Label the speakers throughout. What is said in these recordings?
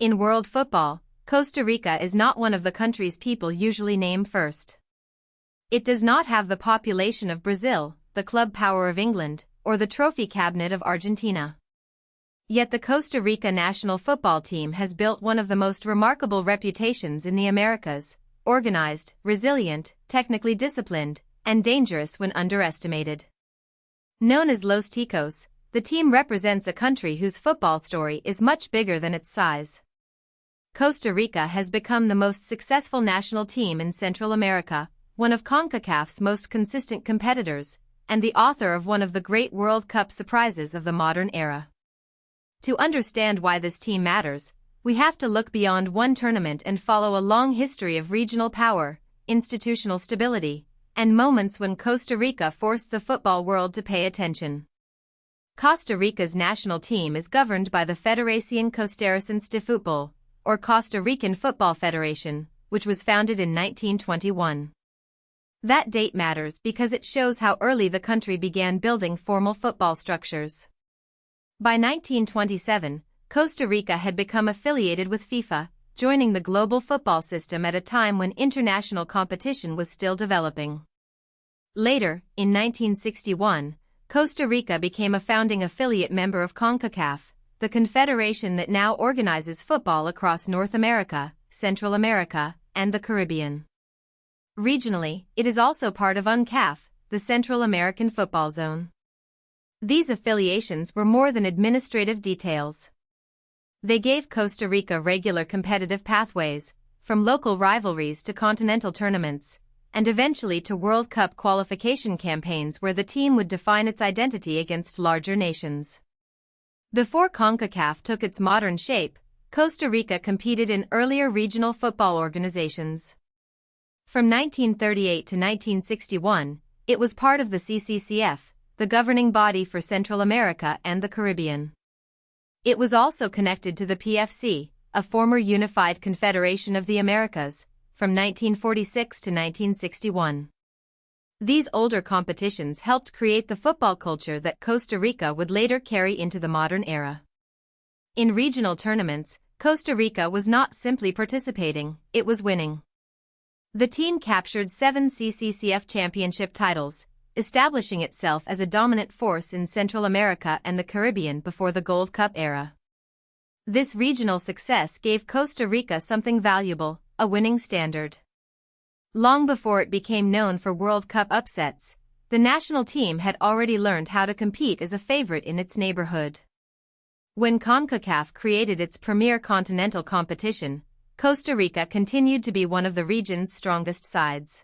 Speaker 1: In world football, Costa Rica is not one of the countries people usually name first. It does not have the population of Brazil, the club power of England, or the trophy cabinet of Argentina. Yet the Costa Rica national football team has built one of the most remarkable reputations in the Americas: organized, resilient, technically disciplined, and dangerous when underestimated. Known as Los Ticos, the team represents a country whose football story is much bigger than its size. Costa Rica has become the most successful national team in Central America, one of CONCACAF's most consistent competitors, and the author of one of the great World Cup surprises of the modern era. To understand why this team matters, we have to look beyond one tournament and follow a long history of regional power, institutional stability, and moments when Costa Rica forced the football world to pay attention. Costa Rica's national team is governed by the Federación Costarricense de Fútbol, or Costa Rican Football Federation, which was founded in 1921. That date matters because it shows how early the country began building formal football structures. By 1927, Costa Rica had become affiliated with FIFA, joining the global football system at a time when international competition was still developing. Later, in 1961, Costa Rica became a founding affiliate member of CONCACAF, the confederation that now organizes football across North America, Central America, and the Caribbean. Regionally, it is also part of CONCACAF, the Central American Football Zone. These affiliations were more than administrative details. They gave Costa Rica regular competitive pathways, from local rivalries to continental tournaments, and eventually to World Cup qualification campaigns where the team would define its identity against larger nations. Before CONCACAF took its modern shape, Costa Rica competed in earlier regional football organizations. From 1938 to 1961, it was part of the CCCF, the governing body for Central America and the Caribbean. It was also connected to the PFC, a former unified confederation of the Americas, from 1946 to 1961. These older competitions helped create the football culture that Costa Rica would later carry into the modern era. In regional tournaments, Costa Rica was not simply participating, it was winning. The team captured 7 CCCF championship titles, establishing itself as a dominant force in Central America and the Caribbean before the Gold Cup era. This regional success gave Costa Rica something valuable: a winning standard. Long before it became known for World Cup upsets, the national team had already learned how to compete as a favorite in its neighborhood. When CONCACAF created its premier continental competition, Costa Rica continued to be one of the region's strongest sides.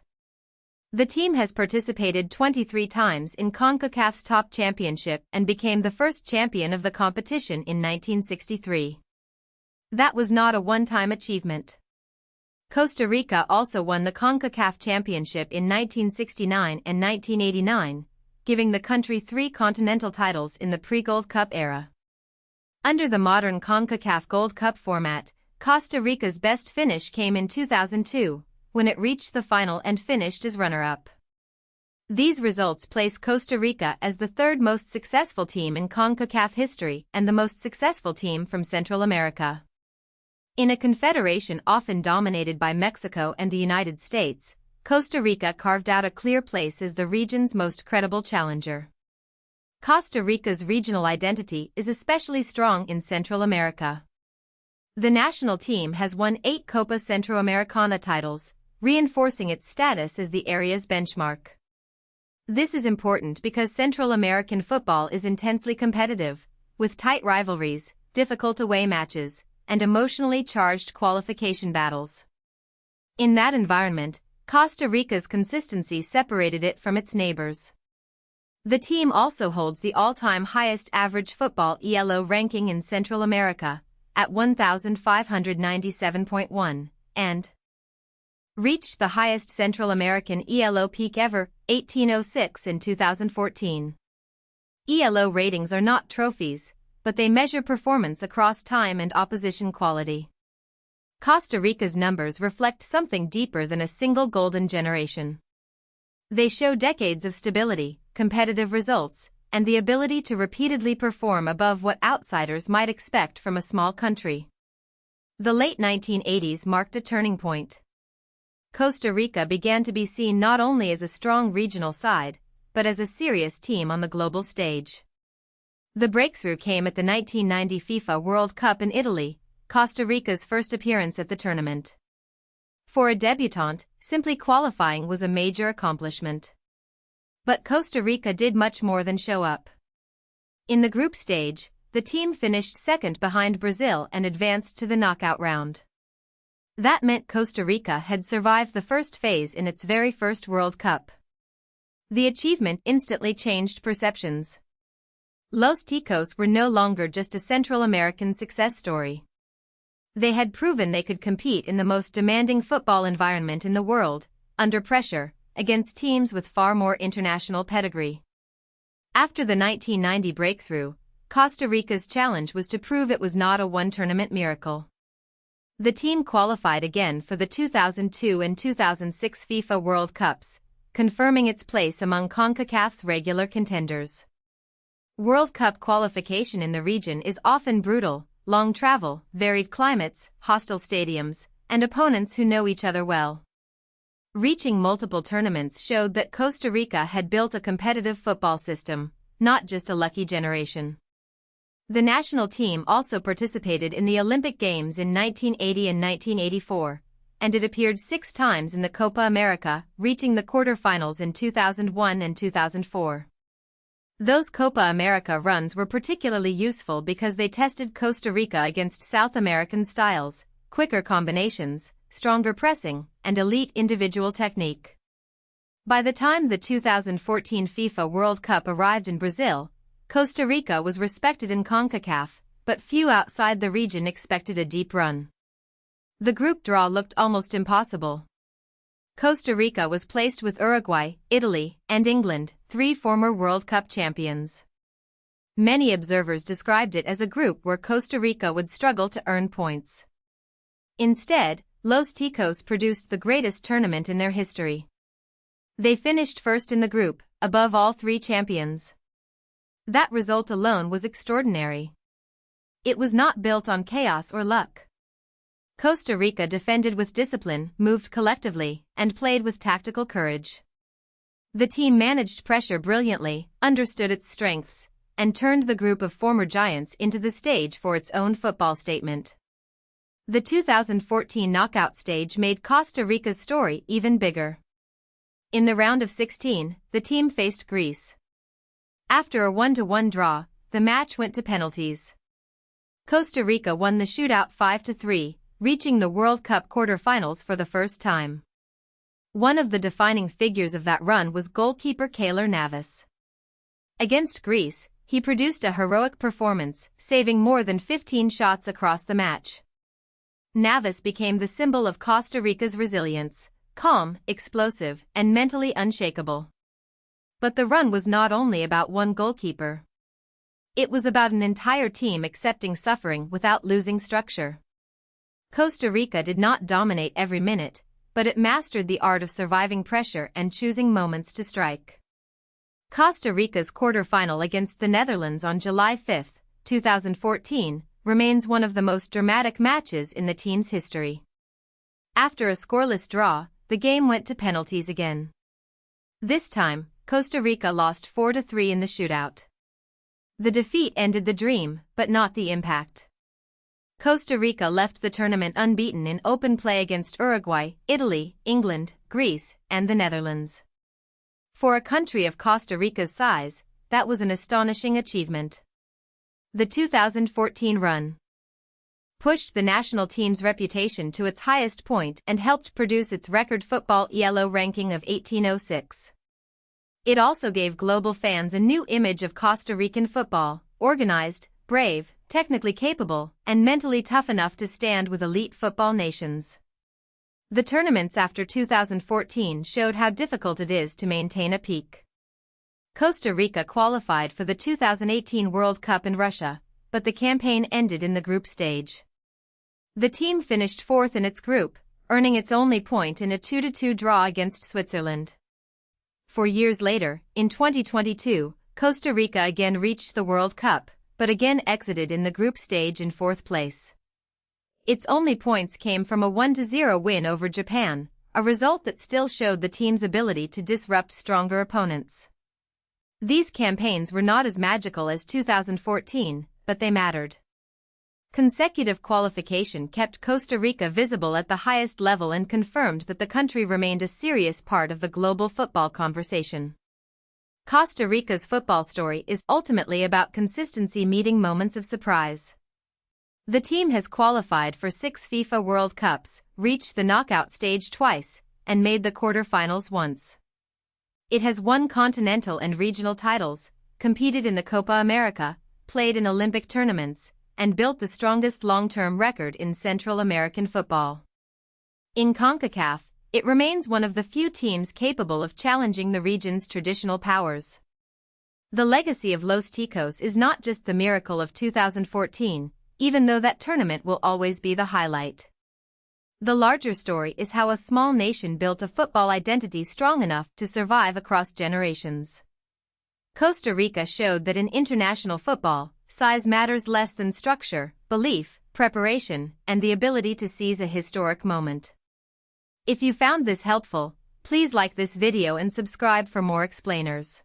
Speaker 1: The team has participated 23 times in CONCACAF's top championship and became the first champion of the competition in 1963. That was not a one-time achievement. Costa Rica also won the CONCACAF championship in 1969 and 1989, giving the country 3 continental titles in the pre-Gold Cup era. Under the modern CONCACAF Gold Cup format, Costa Rica's best finish came in 2002, when it reached the final and finished as runner-up. These results place Costa Rica as the 3rd most successful team in CONCACAF history and the most successful team from Central America. In a confederation often dominated by Mexico and the United States, Costa Rica carved out a clear place as the region's most credible challenger. Costa Rica's regional identity is especially strong in Central America. The national team has won 8 Copa Centroamericana titles, reinforcing its status as the area's benchmark. This is important because Central American football is intensely competitive, with tight rivalries, difficult away matches, and emotionally charged qualification battles. In that environment, Costa Rica's consistency separated it from its neighbors. The team also holds the all-time highest average football ELO ranking in Central America, at 1,597.1, and reached the highest Central American ELO peak ever, 1806 in 2014. ELO ratings are not trophies, but they measure performance across time and opposition quality. Costa Rica's numbers reflect something deeper than a single golden generation. They show decades of stability, competitive results, and the ability to repeatedly perform above what outsiders might expect from a small country. The late 1980s marked a turning point. Costa Rica began to be seen not only as a strong regional side, but as a serious team on the global stage. The breakthrough came at the 1990 FIFA World Cup in Italy, Costa Rica's first appearance at the tournament. For a debutante, simply qualifying was a major accomplishment. But Costa Rica did much more than show up. In the group stage, the team finished second behind Brazil and advanced to the knockout round. That meant Costa Rica had survived the first phase in its very first World Cup. The achievement instantly changed perceptions. Los Ticos were no longer just a Central American success story. They had proven they could compete in the most demanding football environment in the world, under pressure, against teams with far more international pedigree. After the 1990 breakthrough, Costa Rica's challenge was to prove it was not a one-tournament miracle. The team qualified again for the 2002 and 2006 FIFA World Cups, confirming its place among CONCACAF's regular contenders. World Cup qualification in the region is often brutal: long travel, varied climates, hostile stadiums, and opponents who know each other well. Reaching multiple tournaments showed that Costa Rica had built a competitive football system, not just a lucky generation. The national team also participated in the Olympic Games in 1980 and 1984, and it appeared 6 times in the Copa America, reaching the quarterfinals in 2001 and 2004. Those Copa America runs were particularly useful because they tested Costa Rica against South American styles, quicker combinations, stronger pressing, and elite individual technique. By the time the 2014 FIFA World Cup arrived in Brazil, Costa Rica was respected in CONCACAF, but few outside the region expected a deep run. The group draw looked almost impossible. Costa Rica was placed with Uruguay, Italy, and England, 3 former World Cup champions. Many observers described it as a group where Costa Rica would struggle to earn points. Instead, Los Ticos produced the greatest tournament in their history. They finished first in the group, above all 3 champions. That result alone was extraordinary. It was not built on chaos or luck. Costa Rica defended with discipline, moved collectively, and played with tactical courage. The team managed pressure brilliantly, understood its strengths, and turned the group of former giants into the stage for its own football statement. The 2014 knockout stage made Costa Rica's story even bigger. In the round of 16, the team faced Greece. After a 1-1 draw, the match went to penalties. Costa Rica won the shootout 5-3, reaching the World Cup quarterfinals for the first time. One of the defining figures of that run was goalkeeper Keylor Navas. Against Greece, he produced a heroic performance, saving more than 15 shots across the match. Navas became the symbol of Costa Rica's resilience: calm, explosive, and mentally unshakable. But the run was not only about one goalkeeper. It was about an entire team accepting suffering without losing structure. Costa Rica did not dominate every minute, but it mastered the art of surviving pressure and choosing moments to strike. Costa Rica's quarterfinal against the Netherlands on July 5, 2014, remains one of the most dramatic matches in the team's history. After a scoreless draw, the game went to penalties again. This time, Costa Rica lost 4-3 in the shootout. The defeat ended the dream, but not the impact. Costa Rica left the tournament unbeaten in open play against Uruguay, Italy, England, Greece, and the Netherlands. For a country of Costa Rica's size, that was an astonishing achievement. The 2014 run pushed the national team's reputation to its highest point and helped produce its record football ELO ranking of 1806. It also gave global fans a new image of Costa Rican football: organized, brave, technically capable, and mentally tough enough to stand with elite football nations. The tournaments after 2014 showed how difficult it is to maintain a peak. Costa Rica qualified for the 2018 World Cup in Russia, but the campaign ended in the group stage. The team finished 4th in its group, earning its only point in a 2-2 draw against Switzerland. 4 years later, in 2022, Costa Rica again reached the World Cup, but again exited in the group stage in 4th place. Its only points came from a 1-0 win over Japan, a result that still showed the team's ability to disrupt stronger opponents. These campaigns were not as magical as 2014, but they mattered. Consecutive qualification kept Costa Rica visible at the highest level and confirmed that the country remained a serious part of the global football conversation. Costa Rica's football story is ultimately about consistency meeting moments of surprise. The team has qualified for 6 FIFA World Cups, reached the knockout stage twice, and made the quarter-finals once. It has won continental and regional titles, competed in the Copa America, played in Olympic tournaments, and built the strongest long-term record in Central American football. In CONCACAF, it remains one of the few teams capable of challenging the region's traditional powers. The legacy of Los Ticos is not just the miracle of 2014, even though that tournament will always be the highlight. The larger story is how a small nation built a football identity strong enough to survive across generations. Costa Rica showed that in international football, size matters less than structure, belief, preparation, and the ability to seize a historic moment. If you found this helpful, please like this video and subscribe for more explainers.